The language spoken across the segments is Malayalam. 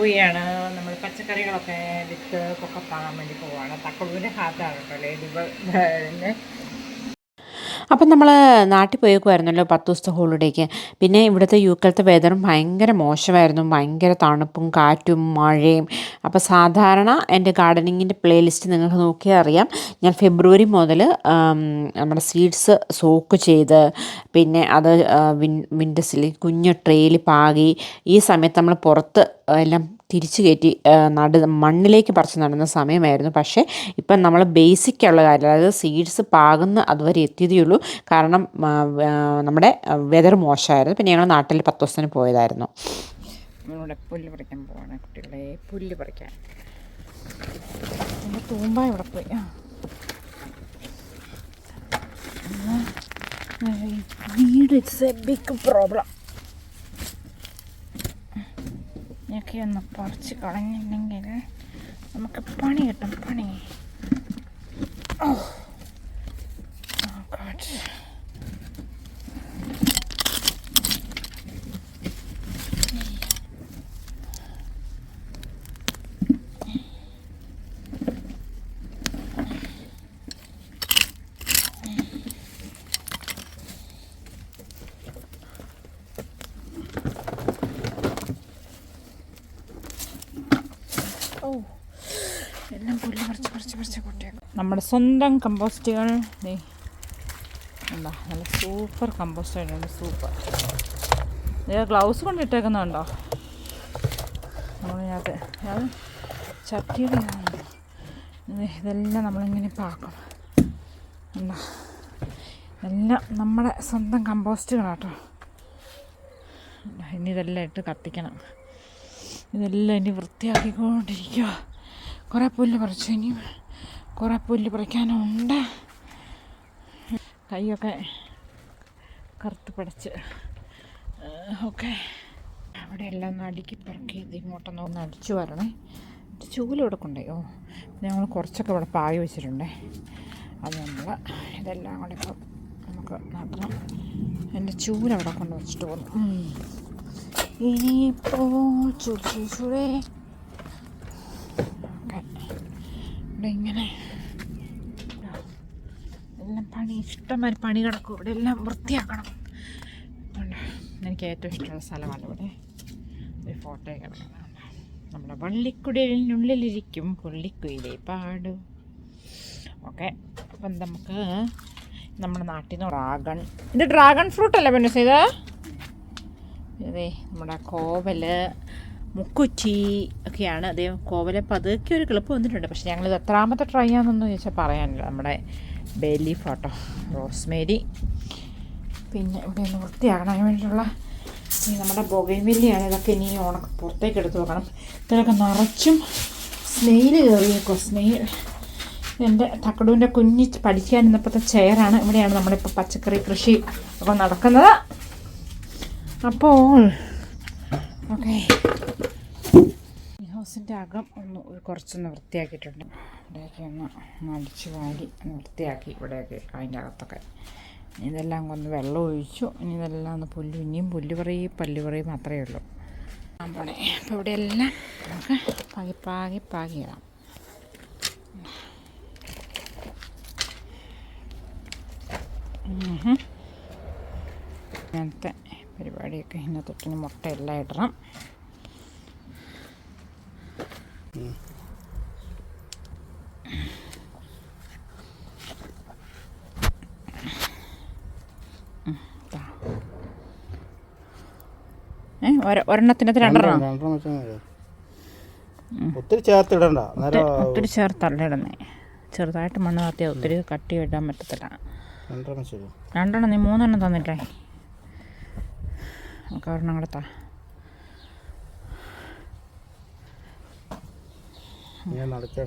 പോവുകയാണ്. നമ്മൾ പച്ചക്കറികളൊക്കെ വിത്ത് ഒക്കെ വാങ്ങാൻ വേണ്ടി പോവുകയാണ്. തക്കടൂരിൻ്റെ ഭാഗത്താണ് കേട്ടോ ലേഡി. അപ്പം നമ്മൾ നാട്ടിൽ പോയേക്കുമായിരുന്നല്ലോ 10 ദിവസത്തെ ഹോളിഡേക്ക്. പിന്നെ ഇവിടുത്തെ യുക്കെയിലത്തെ വെതറും ഭയങ്കര മോശമായിരുന്നു, ഭയങ്കര തണുപ്പും കാറ്റും മഴയും. അപ്പോൾ സാധാരണ എൻ്റെ ഗാർഡനിങ്ങിൻ്റെ പ്ലേലിസ്റ്റ് നിങ്ങൾക്ക് നോക്കിയാൽ അറിയാം, ഞാൻ ഫെബ്രുവരി മുതൽ നമ്മുടെ സീഡ്സ് സോക്ക് ചെയ്ത് പിന്നെ അത് വിൻഡസിൽ കുഞ്ഞു ട്രേയിൽ പാകി ഈ സമയത്ത് നമ്മൾ പുറത്ത് എല്ലാം തിരിച്ചു കയറ്റി മണ്ണിലേക്ക് പറിച്ച് നടുന്ന സമയമായിരുന്നു. പക്ഷേ ഇപ്പം നമ്മൾ ബേസിക്കുള്ള കാര്യം, അതായത് സീഡ്സ് പാകുന്ന അതുവരെ എത്തിയതേ ഉള്ളൂ. കാരണം നമ്മുടെ വെതർ മോശമായിരുന്നു. പിന്നെ ഞങ്ങൾ നാട്ടിൽ 10 ദിവസത്തിന് പോയതായിരുന്നു. നമ്മളിവിടെ പുല്ല് പറിക്കാൻ പോവാണ് കുട്ടികളെ, പുല്ല് പറിക്കാൻ. എൻ്റെ തൂമ്പ ഇവിടെ പോയി. വീട് ഇറ്റ്സ് എ ബിഗ് പ്രോബ്ലം. ഒക്കെ ഒന്ന് പറിച്ച് കളഞ്ഞില്ലെങ്കിൽ നമുക്ക് പണി കിട്ടും, പണി. എല്ലാം പുല്ല് പറിച്ച് കൊട്ടേക്കും. നമ്മുടെ സ്വന്തം കമ്പോസ്റ്റുകൾ എന്താ നല്ല സൂപ്പർ കമ്പോസ്റ്റ് ആയിട്ടുണ്ട്, സൂപ്പർ. ഇത് ഗ്ലൗസ് കൊണ്ട് ഇട്ടേക്കുന്നുണ്ടോ നമ്മളിനകത്ത്? അത് ചട്ടിയുടെ ഇതെല്ലാം നമ്മളിങ്ങനെ പാക്കണം. എന്താ എല്ലാം നമ്മുടെ സ്വന്തം കമ്പോസ്റ്റുകളാട്ടോ. ഇനി ഇതെല്ലാം ഇട്ട് കത്തിക്കണം. ഇതെല്ലാം ഇനി വൃത്തിയാക്കിക്കൊണ്ടിരിക്കുക. കുറേ പുല്ല് പറിച്ചു, ഇനി കുറേ പുല്ല് പറിക്കാനുണ്ട്. കൈയൊക്കെ കറുത്ത് പിടിച്ച് ഓക്കെ. അവിടെ എല്ലാം ഒന്ന് അടുക്കി പറക്കി ഇങ്ങോട്ടൊന്ന് അടിച്ചു വരണേ. ചൂലിവിടെ കൊണ്ടുപോയി. ഞങ്ങൾ കുറച്ചൊക്കെ ഇവിടെ പാകി വെച്ചിട്ടുണ്ടേ. അത് നമ്മൾ ഇതെല്ലാം കൂടെ ഇപ്പോൾ നമുക്ക് നടണം. എൻ്റെ ചൂലവിടെ കൊണ്ട് വെച്ചിട്ട് പോകുന്നു. ഇനിയിപ്പോൾ ചൂടേ ഇവിടെ ഇങ്ങനെ എല്ലാം പണി, ഇഷ്ടംമാതിരി പണി കിടക്കും. ഇവിടെ എല്ലാം വൃത്തിയാക്കണം. എനിക്ക് ഏറ്റവും ഇഷ്ടമുള്ള സ്ഥലമാണ് ഇവിടെ. ഒരു ഫോട്ടോ കിടക്കണം. നമ്മുടെ വള്ളിക്കുടലിനുള്ളിലിരിക്കും പുള്ളിക്കുയിലെ പാടും. ഓക്കെ. അപ്പം നമുക്ക് നമ്മുടെ നാട്ടിൽ നിന്ന് ഇത് ഡ്രാഗൺ ഫ്രൂട്ട് അല്ലേ പിന്നെ ഇത്? ഇതേ നമ്മുടെ കോവൽ, മുക്കുറ്റി ഒക്കെയാണ്. അതേ കോവല് പതുക്കെ ഒരു കിളിപ്പ് വന്നിട്ടുണ്ട്. പക്ഷേ ഞങ്ങളിത് എത്രാമത്തെ ട്രൈ ആണെന്നൊന്നും ചോദിച്ചാൽ പറയാനില്ല. നമ്മുടെ ബേ ലീഫ് കേട്ടോ, റോസ്മേരി. പിന്നെ ഇവിടെ ഒന്ന് വൃത്തിയാക്കണം. അതിന് വേണ്ടിയിട്ടുള്ള നമ്മുടെ ബൊഗൈൻവില്ലയാണ്. ഇതൊക്കെ ഇനി പുറത്തേക്ക് എടുത്ത് വെക്കണം. ഇതിലൊക്കെ നിറച്ചും സ്നെയിൽ കയറിയേക്കോ. സ്നെയിൽ എൻ്റെ തക്കടൂൻ്റെ കുഞ്ഞ് പഠിക്കാൻ ഇന്നപ്പോഴത്തെ ചെയറാണ്. ഇവിടെയാണ് നമ്മളിപ്പോൾ പച്ചക്കറി കൃഷി ഒക്കെ നടക്കുന്നത്. അപ്പോൾ ഓക്കെ, ഈ ഹൗസിൻ്റെ അകം കുറച്ചൊന്ന് വൃത്തിയാക്കിയിട്ടുണ്ട്. ഇവിടെയൊക്കെ ഒന്ന് അടിച്ച് വാരി ഒന്ന് വൃത്തിയാക്കി. ഇവിടെയൊക്കെ അതിൻ്റെ അകത്തൊക്കെ ഇതെല്ലാം ഒന്ന് വെള്ളം ഒഴിച്ചു. ഇനി ഇതെല്ലാം ഒന്ന് ഇനിയും പുല്ല് പറയും മാത്രമേ ഉള്ളൂ. അപ്പോൾ ഇവിടെയെല്ലാം നമുക്ക് പാകിയിടാം. ഇങ്ങനത്തെ പരിപാടിയൊക്കെ ഇന്നത്തൊട്ടിന് മുട്ടയെല്ലാം ഇടണം. ഒരെണ്ണത്തിനകത്ത് രണ്ടെണ്ണം. ഒത്തിരി ചേർത്തിടണ്ട, ഒത്തിരി ചേർത്തല്ല ഇടുന്നേ. ചെറുതായിട്ട് മണ്ണ് താത്തിയാൽ ഒത്തിരി കട്ടി ഇടാൻ പറ്റത്തില്ല. രണ്ടെണ്ണം നീ 3 എണ്ണം തന്നിട്ടേ. നമുക്ക് ഒരെണ്ണം കൂടെ താ. നടുക്ക്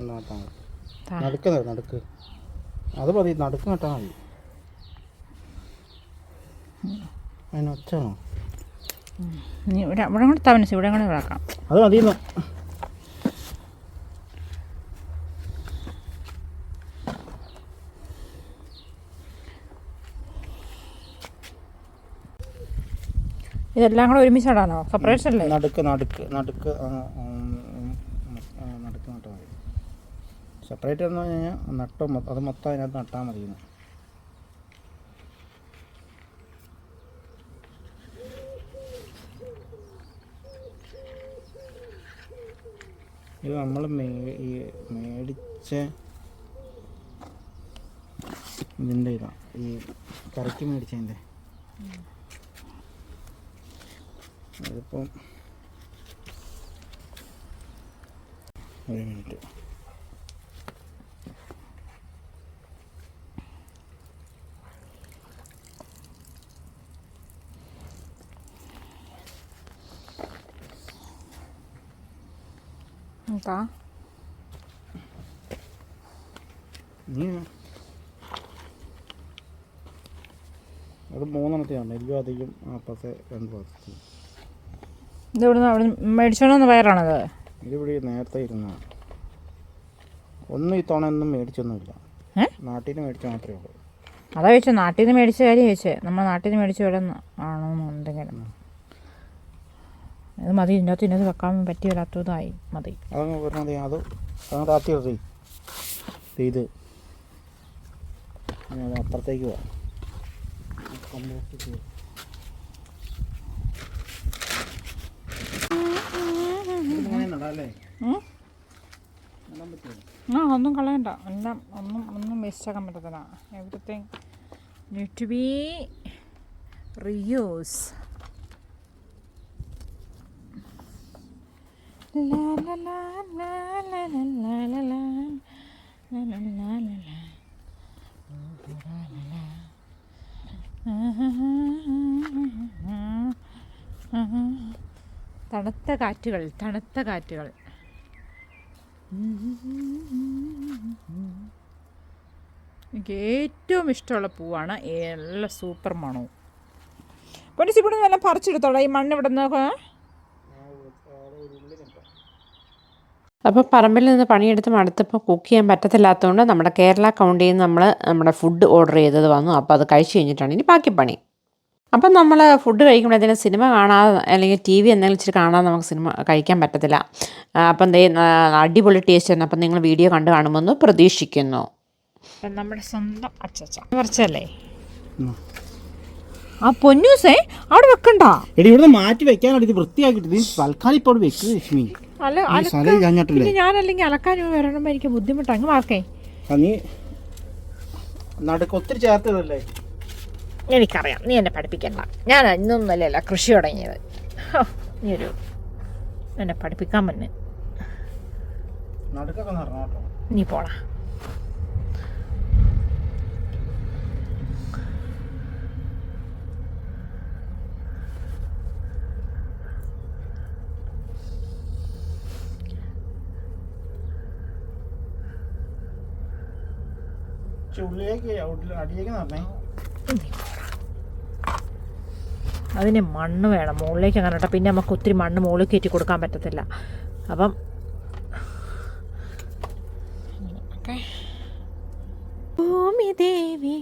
അത് മതി, നടുക്ക് നട്ടാൽ മതി. അതിനൊച്ചാണോ നീ ഇവിടെ കൂടെ തവനസ് ഇവിടെ കൂടെ ഇളക്കാം. അത് മതി. ഇതെല്ലാം കൂടെ ഒരുമിച്ചാണോ? സെപ്പറേറ്റ് അല്ലേ? നടുക്ക് നടുക്ക് നട്ടാൽ മതി. സെപ്പറേറ്റ് എന്ന് പറഞ്ഞു കഴിഞ്ഞാൽ നട്ടോ അത് മൊത്തം അതിനകത്ത് നട്ടാൽ മതി. ഇത് നമ്മൾ മേടിച്ച ഇതിൻ്റെ ഇതാണ്, ഈ കറിക്ക് മേടിച്ചതിൻ്റെ. അതിപ്പം ഒരു മിനിറ്റ്. എന്താ അത് 3 എണ്ണത്തെയാണ് 20 2 പാത്രത്തിൽ. ഇത് ഇവിടുന്ന് അവിടെ മേടിച്ചോണ്ടെന്ന് വയറാണത്. ഇതിവിടെ നേരത്തെ ഇരുന്നതാണ്. ഒന്നും ഈ തവണ ഒന്നും മേടിച്ചൊന്നുമില്ല. നാട്ടിൽ നിന്ന് മേടിച്ച മാത്രമേ ഉള്ളൂ. അതാ ചോദിച്ചു, നാട്ടിൽ നിന്ന് മേടിച്ച കാര്യം ചോദിച്ചേ. നമ്മൾ നാട്ടിൽ നിന്ന് മേടിച്ച ഇവിടെ ആണോന്നുണ്ടെങ്കിലും അത് മതി. ഇതിനകത്ത് ഇന്നത് വെക്കാൻ പറ്റി വരാത്തതായി മതി. അതങ്ങ് പറഞ്ഞാൽ അത് അതങ്ങ് താത്തി ഇറക്കി ഇത് അപ്പുറത്തേക്ക് പോവാം. ഒന്നും കളയണ്ട. എല്ലാം ഒന്നും വേസ്റ്റ് ആക്കാൻ പറ്റത്തില്ല. Everything need to be reuse. തണുത്ത കാറ്റുകൾ. എനിക്ക് ഏറ്റവും ഇഷ്ടമുള്ള പൂവാണ്. നല്ല സൂപ്പർ മണവും. പൊന്നിച്ച് ഇവിടെ നിന്ന് എല്ലാം പറിച്ചെടുത്തോളാം. ഈ മണ്ണ് ഇവിടെ നിന്ന് അപ്പോൾ പറമ്പിൽ നിന്ന് പണിയെടുത്ത് മടുത്തപ്പോൾ കുക്ക് ചെയ്യാൻ പറ്റത്തില്ലാത്തതുകൊണ്ട് നമ്മുടെ കേരള കൗണ്ടിയിൽ നിന്ന് നമ്മുടെ ഫുഡ് ഓർഡർ ചെയ്തത് വന്നു. അപ്പോൾ അത് കഴിച്ച് കഴിഞ്ഞിട്ടാണ് ഇനി ബാക്കി പണി. അപ്പം നമ്മൾ ഫുഡ് കഴിക്കുമ്പോഴത്തേനും സിനിമ കാണാതെ അല്ലെങ്കിൽ ടി വി എന്തെങ്കിലും ഇച്ചിരി കാണാതെ നമുക്ക് സിനിമ കഴിക്കാൻ പറ്റത്തില്ല. അപ്പം അടിപൊളി ടേസ്റ്റ് തന്നെ. അപ്പം നിങ്ങൾ വീഡിയോ കണ്ട് കാണുമെന്ന് പ്രതീക്ഷിക്കുന്നു. നമ്മുടെ സ്വന്തം അച്ചച്ച കുറച്ചല്ലേ ആ പൊന്നൂസേ അവിടെ വെക്കണ്ട. എടി ഇവിടെ മാറ്റി വെക്കാനാണ് ഇത് വൃത്തിയാക്കിട്ട് തൽക്കാലം ഇപ്പോൾ വെക്ക് ലക്ഷ്മി. ഞാനല്ലെങ്കിൽ അലക്കാൻ വരണം, എനിക്ക് ബുദ്ധിമുട്ടാണ്. അങ്ങ് മാർക്കേ നീ നടുക്ക് ഒത്തിരി ചേർത്തതല്ലേ. എനിക്കറിയാം, നീ എന്നെ പഠിപ്പിക്കണ്ട. ഞാൻ ഇന്നൊന്നല്ലല്ല കൃഷി തുടങ്ങിയത്. നീ എന്നെ പഠിപ്പിക്കാൻ പറ്റും. നീ പോടാ. അതിന് മണ്ണ് വേണം മുകളിലേക്ക്. അങ്ങനെ കേട്ടോ. പിന്നെ നമുക്ക് ഒത്തിരി മണ്ണ് മുകളിൽ കയറ്റി കൊടുക്കാൻ പറ്റത്തില്ല. അപ്പം ഭൂമിദേവി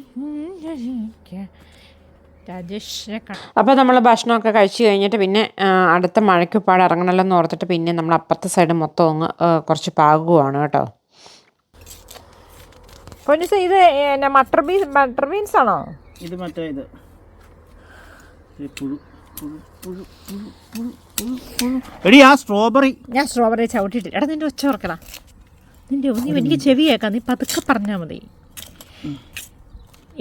അപ്പോൾ നമ്മൾ ഭക്ഷണമൊക്കെ കഴിച്ച് കഴിഞ്ഞിട്ട് പിന്നെ അടുത്ത മഴയ്ക്കുപ്പാട് ഇറങ്ങണമല്ലോ എന്ന് ഓർത്തിട്ട് പിന്നെ നമ്മൾ അപ്പുറത്തെ സൈഡ് മൊത്തം അങ്ങ് കുറച്ച് പാകുവാണ് കേട്ടോ. പൊന്നിസ ഇത് മട്ടർ ബീൻസ് ആണോ? ഇത് മറ്റേ ഇത് എടി ആ സ്ട്രോബെറി. ഞാൻ സ്ട്രോബെറി ചവിട്ടിട്ടില്ല. എടാ നിന്റെ ഒച്ച ഓർക്കടാ. നിന്റെ എനിക്ക് ചെവി കേൾക്കാം. നീ പതുക്കെ പറഞ്ഞാൽ മതി.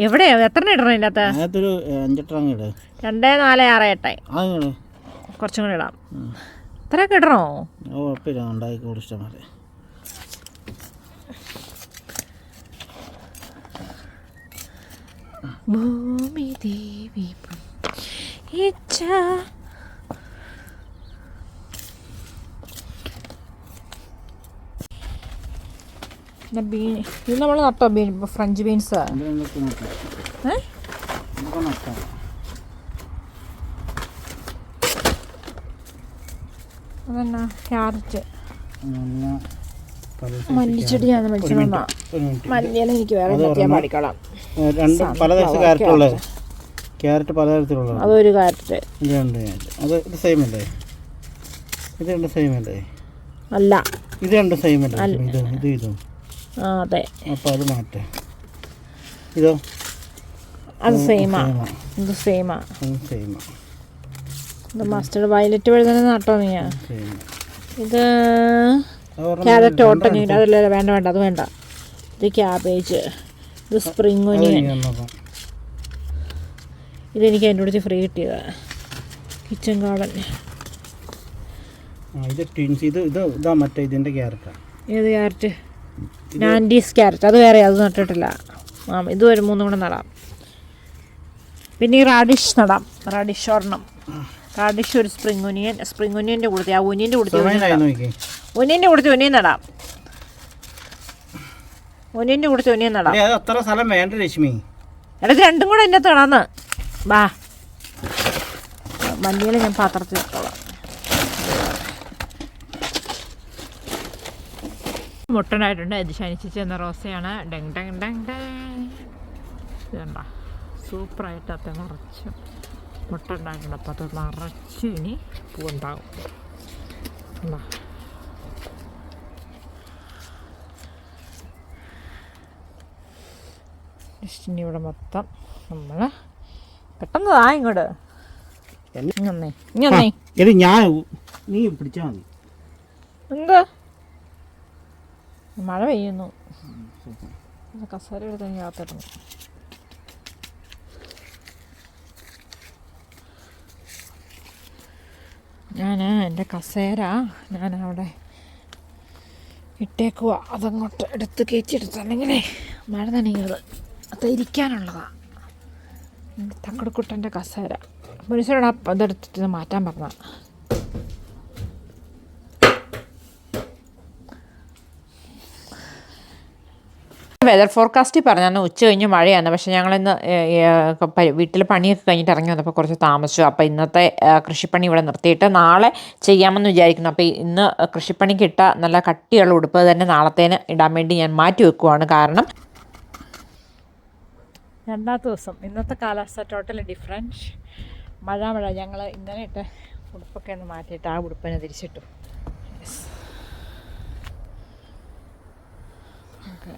എവിടെയാ എത്ര ഇടണം ഇതിൻ്റെ അകത്ത്? 2, 4, 6, 8 കുറച്ചും കൂടെ ഇടാം. ഇത്രയൊക്കെ ഇടണോ? ഇഷ്ടംപോലെ. ഭൂമി ദേവി ഇത് നമ്മൾ നട്ടോ ഫ്രഞ്ച് ബീൻസ്. അതന്നെ ക്യാരറ്റ് മല്ലിച്ചെടിയാണ് മേടിച്ചോണ്ടാ. മല്ലിയില എനിക്ക് വേറെ പാടിക്കോളാം. പലതരത്തിൽ ക്യാരറ്റുള്ളത്. ക്യാരറ്റ് പലതരത്തിലുള്ളത്. അതൊരു ക്യാരറ്റ്. അത് സെയിം അല്ലേ? ഇത് സെയിം അല്ലേ? അല്ല, ഇത് രണ്ട് സെയിം അല്ല, ഇതോ ആ അതെ. അപ്പോൾ അത് മാറ്റാം. ഇതോ അത് സെയിമാ, ഇത് സെയിമാ. ഇത് മസ്റ്റർഡ് വയലറ്റ് വഴുതന നട്ടോ നീയാ? ഇത് ക്യാരറ്റ് ഓട്ടഞ്ഞ, അതല്ല വേണ്ട വേണ്ട, അത് വേണ്ട. ഇത് ക്യാബേജ്, ഇത് സ്പ്രിംഗ് ഒനിയൻ. ഇതെനിക്ക് എൻ്റെ അടുത്ത് ഫ്രീ കിട്ടിയതാണ്, കിച്ചൺ ഗാർഡൻ. ഇതാ മറ്റേ ഇതിൻ്റെ ക്യാരറ്റാണ്. ഏത് ക്യാരറ്റ്? നാൻഡീസ് ക്യാരറ്റ്, അത് വേറെ, അത് നട്ടിട്ടില്ല. ഇത് ഒരു 3 കൂടെ നടാം. പിന്നെ ഈ റാഡിഷ് നടാം, റാഡിഷ് ഒരെണ്ണം, റാഡിഷ് ഒരു സ്പ്രിംഗ് ഒനിയൻ്റെ കൊടുത്തി, ആ ഒനിയൻ്റെ കൊടുത്തി ഒനിയൻ നടാം, ഒനിയൻ്റെ കൊടുത്തി ഒനിയൻ നടാം. അത്ര സ്ഥലം വേണ്ട രശ്മി. എടാ ഇത് രണ്ടും കൂടെ എൻ്റെ അകത്ത് നടാന്ന്. വാ, മല്ലിയില ഞാൻ പാത്രത്തിൽ ഇട്ടോളാം. മുട്ടനായിട്ടുണ്ട്. ഇത് ശനിച്ചിച്ച് എന്ന റോസയാണ്. ഡങ് ഡങ് ഡങ് ഡങ്. ഇതുണ്ട, സൂപ്പറായിട്ട് അത് നിറച്ച് മുട്ട ഉണ്ടായിട്ടുണ്ട്. അപ്പോൾ അത് നിറച്ച് ഇനി പൂവുണ്ടാകും. എന്താ ഇനി ഇവിടെ മൊത്തം നമ്മൾ പെട്ടെന്ന് ഇങ്ങോട്ട് ഞാൻ നീ പിടിച്ചാൽ മതി. എന്താ മഴ പെയ്യുന്നു, കസേര എടുത്ത് കാത്തിടുന്നു. ഞാൻ എൻ്റെ കസേര അവിടെ ഇട്ടേക്കുക, അതങ്ങോട്ട് എടുത്ത് കയറ്റിയെടുത്തല്ലെങ്കിലേ മഴ നനയുന്നത് അത് ഇരിക്കാനുള്ളതാണ്. തക്കടക്കുട്ടൻ്റെ കസേര മനുഷ്യരോട് അതെടുത്തിട്ട് മാറ്റാൻ പറഞ്ഞ. വെതർ ഫോർകാസ്റ്റിൽ പറഞ്ഞാൽ ഉച്ച കഴിഞ്ഞ് മഴയാണ്. പക്ഷേ ഞങ്ങളിന്ന് വീട്ടിൽ പണിയൊക്കെ കഴിഞ്ഞിട്ട് ഇറങ്ങി വന്നപ്പോൾ കുറച്ച് താമസിച്ചു. അപ്പോൾ ഇന്നത്തെ കൃഷിപ്പണി ഇവിടെ നിർത്തിയിട്ട് നാളെ ചെയ്യാമെന്ന് വിചാരിക്കുന്നു. അപ്പോൾ ഇന്ന് കൃഷിപ്പണിക്ക് ഇട്ട നല്ല കട്ടിയുള്ള ഉടുപ്പ് തന്നെ നാളത്തേന് ഇടാൻ വേണ്ടി ഞാൻ മാറ്റി വെക്കുവാണ്. കാരണം രണ്ടാമത്തെ ദിവസം ഇന്നത്തെ കാലാവസ്ഥ ടോട്ടലി ഡിഫറൻറ്റ്. മഴ ഞങ്ങൾ ഇന്നലെ ഇട്ട് ഉടുപ്പൊക്കെ ഒന്ന് മാറ്റിയിട്ട് ആ ഉടുപ്പിനെ തിരിച്ചിട്ടു. Okay,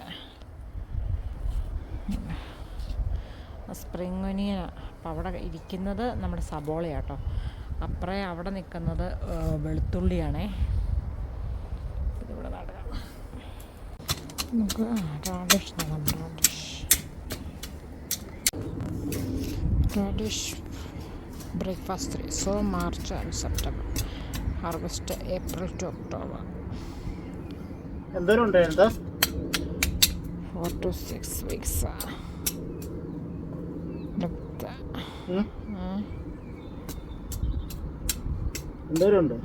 spring ഒനിയനാണ്. അപ്പോൾ അവിടെ ഇരിക്കുന്നത് നമ്മുടെ സബോളയാട്ടോ. അപ്പുറേ അവിടെ നിൽക്കുന്നത് വെളുത്തുള്ളിയാണേ. ഇതിവിടെ നടുക. നമുക്ക് റാഡിഷ് നടാം. Radish breakfast 3. So March and September, harvest April to October. എന്തോരം ഉണ്ടായിരുന്നു? 4 to 6 weeks. എന്തോരം ഉണ്ട്?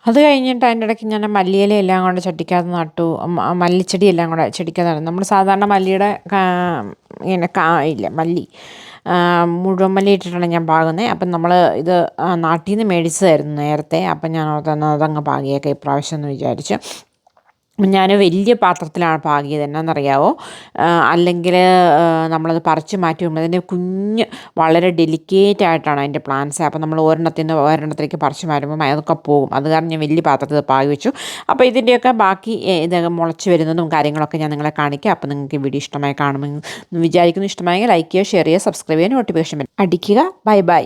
അത് കഴിഞ്ഞിട്ട് അതിൻ്റെ ഇടയ്ക്ക് ഞാൻ മല്ലിയില എല്ലാം കൂടെ ചട്ടിക്കകത്ത് നട്ടു. മല്ലിച്ചെടി എല്ലാം കൂടെ ചെടിക്കകത്ത് നട്ടു. നമ്മൾ സാധാരണ മല്ലിയുടെ ഇങ്ങനെ ഇല്ല, മല്ലി മുഴുവൻ മല്ലി ഇട്ടിട്ടാണ് ഞാൻ പാകുന്നത്. അപ്പം നമ്മൾ ഇത് നാട്ടിൽ നിന്ന് മേടിച്ചതായിരുന്നു നേരത്തെ. അപ്പം ഞാൻ അതങ്ങ് പാകിയേക്കാം ഇപ്രാവശ്യം എന്ന് വിചാരിച്ചു. ഞാൻ വലിയ പാത്രത്തിലാണ് പാകിയത്. എന്നാണെന്നറിയാമോ? അല്ലെങ്കിൽ നമ്മളത് പറിച്ച് മാറ്റി വരുമ്പോൾ അതിൻ്റെ കുഞ്ഞ് വളരെ ഡെലിക്കേറ്റ് ആയിട്ടാണ് അതിൻ്റെ പ്ലാന്റ്സ്. അപ്പോൾ നമ്മൾ ഒരെണ്ണത്തിലേക്ക് പറിച്ച് മാറ്റുമ്പോൾ അതൊക്കെ പോകും. അത് കാരണം ഞാൻ വലിയ പാത്രത്തിൽ പാകി വെച്ചു. അപ്പോൾ ഇതിൻ്റെയൊക്കെ ബാക്കി ഇതൊക്കെ മുളച്ച് വരുന്നതും കാര്യങ്ങളൊക്കെ ഞാൻ നിങ്ങളെ കാണിക്കാം. അപ്പോൾ നിങ്ങൾക്ക് വീഡിയോ ഇഷ്ടമായി കാണുമെന്ന് വിചാരിക്കുന്നു. ഇഷ്ടമായെങ്കിൽ ലൈക്ക് ചെയ്യുക, ഷെയർ ചെയ്യുക, സബ്സ്ക്രൈബ് ചെയ്യുക, നോട്ടിഫിക്കേഷൻ അടിക്കുക. Bye bye.